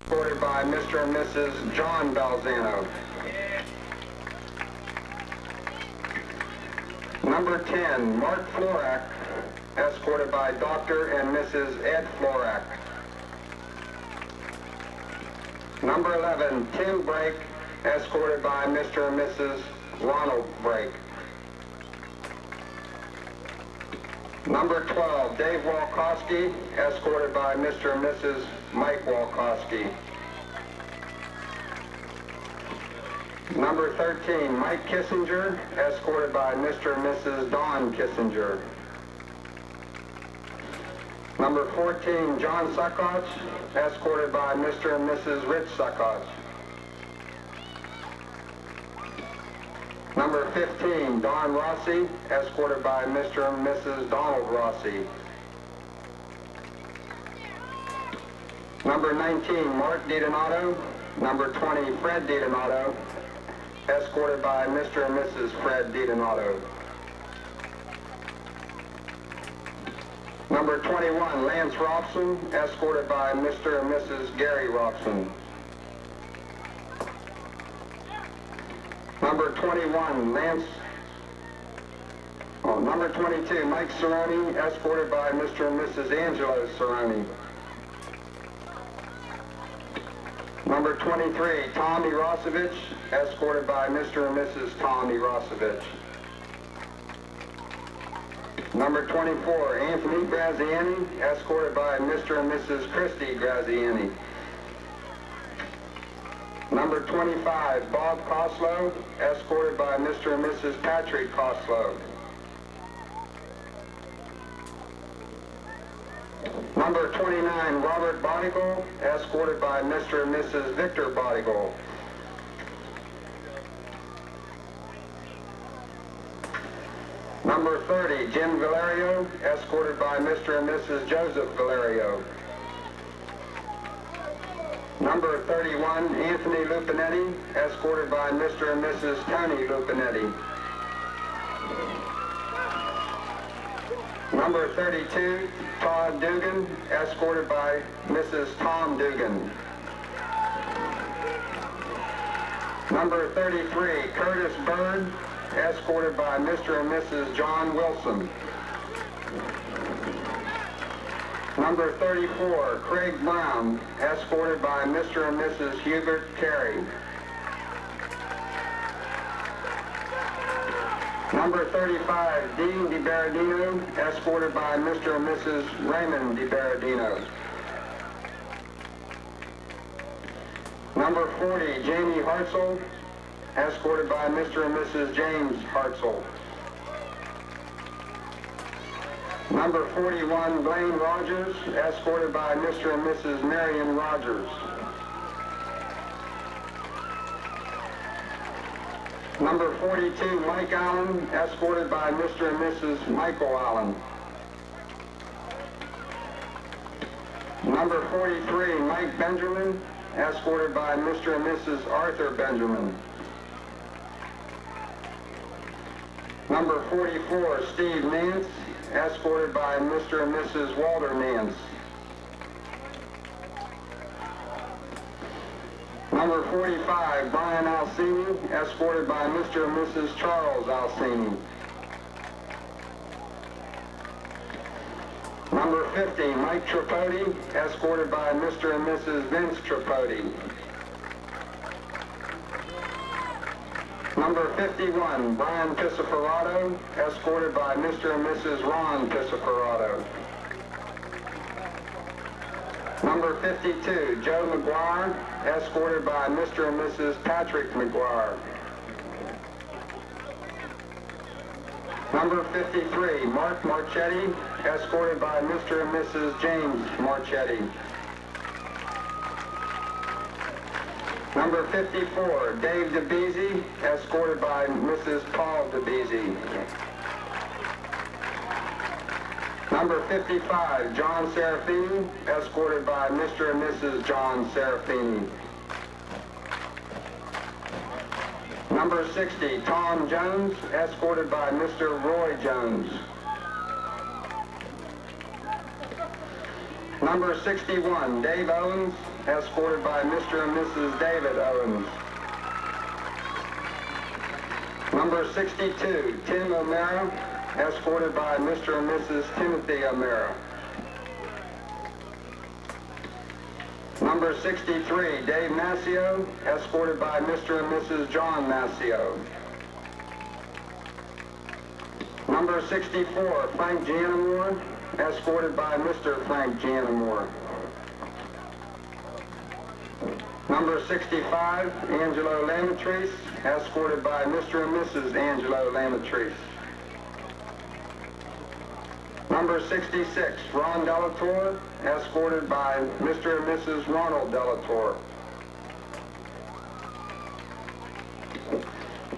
escorted by Mr. and Mrs. John Balzano. Number 10, Mark Florak, escorted by Dr. and Mrs. Ed Florak. Number 11, Tim Brake, escorted by Mr. and Mrs. Ronald Brake. Number 12, Dave Walkowski, escorted by Mr. and Mrs. Mike Walkowski. Number 13, Mike Kissinger, escorted by Mr. and Mrs. Don Kissinger. Number 14, John Suckots, escorted by Mr. and Mrs. Rich Suckots. Number 15, Don Rossi, escorted by Mr. and Mrs. Donald Rossi. Number 19, Mark DiDonato. Number 20, Fred DiDonato, escorted by Mr. and Mrs. Fred DiDonato. Number 21, Lance Robson, escorted by Mr. and Mrs. Gary Robson. Number 21, number 22, Mike Cerrone, escorted by Mr. and Mrs. Angelo Cerrone. Number 23, Tommy Rosevich, escorted by Mr. and Mrs. Tommy Rosevich. Number 24, Anthony Graziani, escorted by Mr. and Mrs. Christy Graziani. Number 25, Bob Coslow, escorted by Mr. and Mrs. Patrick Coslow. Number 29, Robert Bodigal, escorted by Mr. and Mrs. Victor Bodigal. Number 30, Jim Valerio, escorted by Mr. and Mrs. Joseph Valerio. Number 31, Anthony Lupinetti, escorted by Mr. and Mrs. Tony Lupinetti. Number 32, Todd Dugan, escorted by Mrs. Tom Dugan. Number 33, Curtis Bird, escorted by Mr. and Mrs. John Wilson. Number 34, Craig Brown, escorted by Mr. and Mrs. Hubert Terry. Number 35, Dean DiBaradino, escorted by Mr. and Mrs. Raymond DiBaradino. Number 40, Jamie Hartzell, escorted by Mr. and Mrs. James Hartzell. Number 41, Blaine Rogers, escorted by Mr. and Mrs. Marion Rogers. Number 42, Mike Allen, escorted by Mr. and Mrs. Michael Allen. Number 43, Mike Benjamin, escorted by Mr. and Mrs. Arthur Benjamin. Number 44, Steve Nance, escorted by Mr. and Mrs. Walter Nance. Number 45, Brian Alcini, escorted by Mr. and Mrs. Charles Alcini. Number 50, Mike Tripodi, escorted by Mr. and Mrs. Vince Tripodi. Number 51, Brian Pisciferato, escorted by Mr. and Mrs. Ron Pisciferato. Number 52, Joe McGuire, escorted by Mr. and Mrs. Patrick McGuire. Number 53, Mark Marchetti, escorted by Mr. and Mrs. James Marchetti. Number 54, Dave DeBeasy, escorted by Mrs. Paul DeBeasy. Number 55, John Serafini, escorted by Mr. and Mrs. John Serafini. Number 60, Tom Jones, escorted by Mr. Roy Jones. Number 61, Dave Owens, escorted by Mr. and Mrs. David Owens. Number 62, Tim O'Mara, escorted by Mr. and Mrs. Timothy O'Mara. Number 63, Dave Massio, escorted by Mr. and Mrs. John Massio. Number 64, Frank Gianamore, escorted by Mr. Frank Gianamore. Number 65, Angelo Lamatrice, escorted by Mr. and Mrs. Angelo Lamatrice. Number 66, Ron Delator, escorted by Mr. and Mrs. Ronald Delator.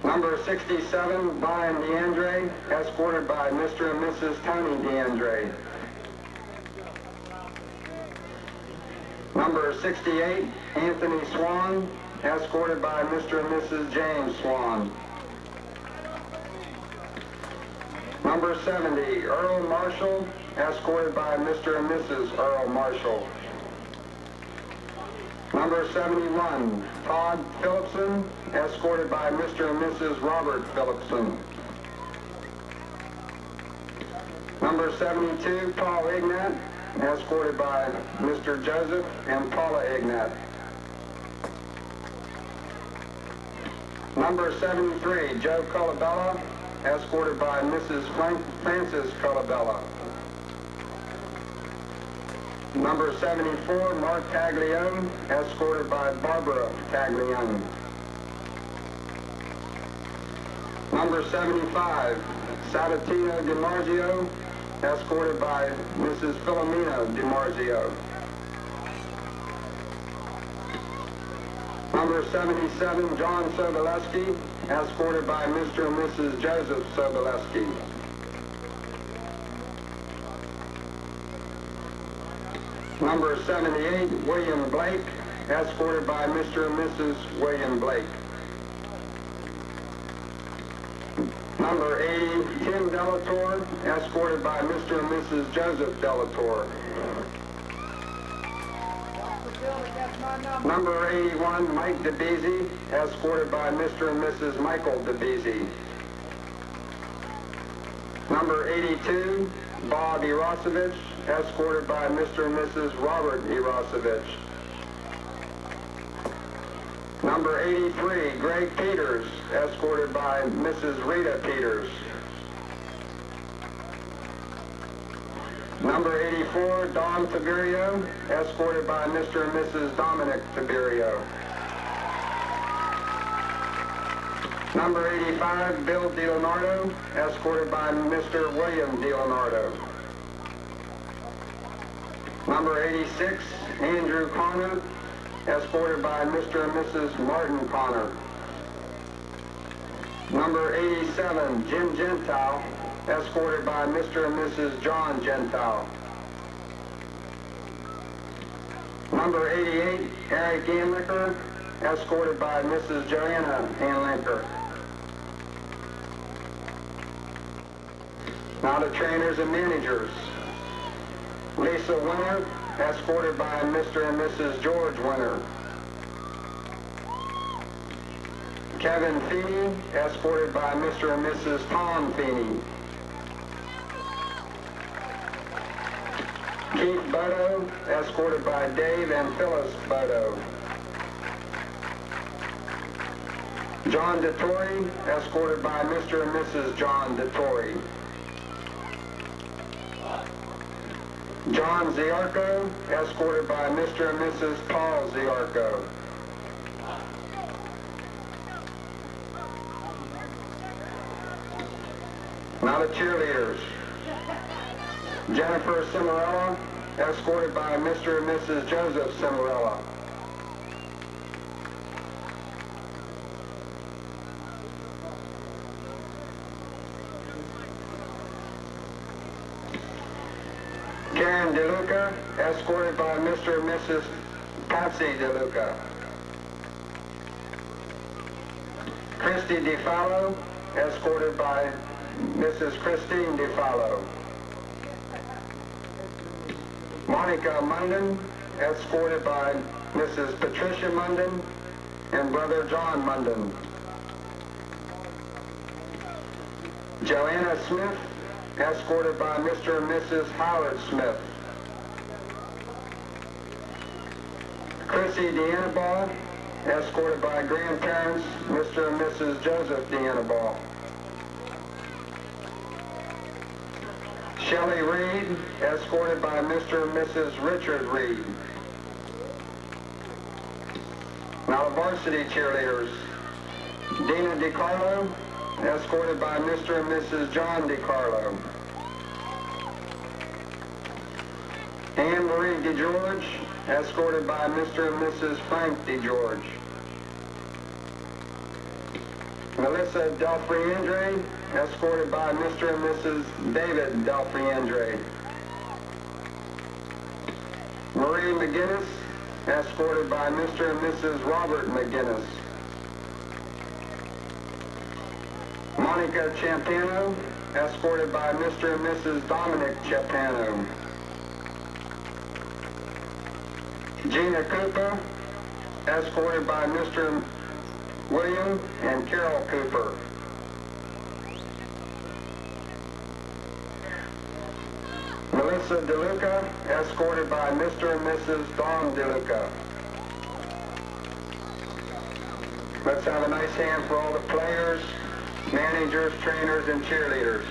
Number 67, Brian DeAndre, escorted by Mr. and Mrs. Tony DeAndre. Number 68, Anthony Swan, escorted by Mr. and Mrs. James Swan. Number 70, Earl Marshall, escorted by Mr. and Mrs. Earl Marshall. Number 71, Todd Phillipson, escorted by Mr. and Mrs. Robert Phillipson. Number 72, Paul Ignat, escorted by Mr. Joseph and Paula Ignat. Number 73, Joe Colabella, escorted by Mrs. Frances Colabella. Number 74, Mark Taglione, escorted by Barbara Taglione. Number 75, Sabatino DiMarzio, escorted by Mrs. Filomena DiMarzio. Number 77, John Soboleski, escorted by Mr. and Mrs. Joseph Soboleski. Number 78, William Blake, escorted by Mr. and Mrs. William Blake. Number 80, Tim Delator, escorted by Mr. and Mrs. Joseph Delator. Number 81, Mike DeBeasy, escorted by Mr. and Mrs. Michael DeBeasy. Number 82, Bob Irosevich, escorted by Mr. and Mrs. Robert Irosevich. Number 83, Greg Peters, escorted by Mrs. Rita Peters. Number 84, Don Tiberio, escorted by Mr. and Mrs. Dominic Tiberio. Number 85, Bill DiLeonardo, escorted by Mr. William DiLeonardo. Number 86, Andrew Connor, escorted by Mr. and Mrs. Martin Connor. Number 87, Jim Gentile, escorted by Mr. and Mrs. John Gentile. Number 88, Eric Anlicker, escorted by Mrs. Joanna Anlicker. Now the trainers and managers. Lisa Winter, escorted by Mr. and Mrs. George Winter. Kevin Feeney, escorted by Mr. and Mrs. Tom Feeney. Keith Bodo, escorted by Dave and Phyllis Bodo. John DeTore, escorted by Mr. and Mrs. John DeTore. John Ziarko, escorted by Mr. and Mrs. Paul Ziarko. Now the cheerleaders. Jennifer Cimarella, escorted by Mr. and Mrs. Joseph Cimarella. Karen DeLuca, escorted by Mr. and Mrs. Patsy DeLuca. Christy DeFallo, escorted by Mrs. Christine DeFallo. Monica Munden, escorted by Mrs. Patricia Munden, and Brother John Munden. Joanna Smith, escorted by Mr. and Mrs. Howard Smith. Chrissy Deanabal, escorted by grandparents, Mr. and Mrs. Joseph Deanabal. Shelley Reed, escorted by Mr. and Mrs. Richard Reed. Now the varsity cheerleaders. Dina DiCarlo, escorted by Mr. and Mrs. John DiCarlo. Anne Marie DeGeorge, escorted by Mr. and Mrs. Frank DeGeorge. Melissa Delfriendre, escorted by Mr. and Mrs. David Delfriendre. Marie McGinnis, escorted by Mr. and Mrs. Robert McGinnis. Monica Champano, escorted by Mr. and Mrs. Dominic Champano. Gina Cooper, escorted by Mr. William and Carol Cooper. Melissa DeLuca, escorted by Mr. and Mrs. Dawn DeLuca. Let's have a nice hand for all the players, managers, trainers, and cheerleaders.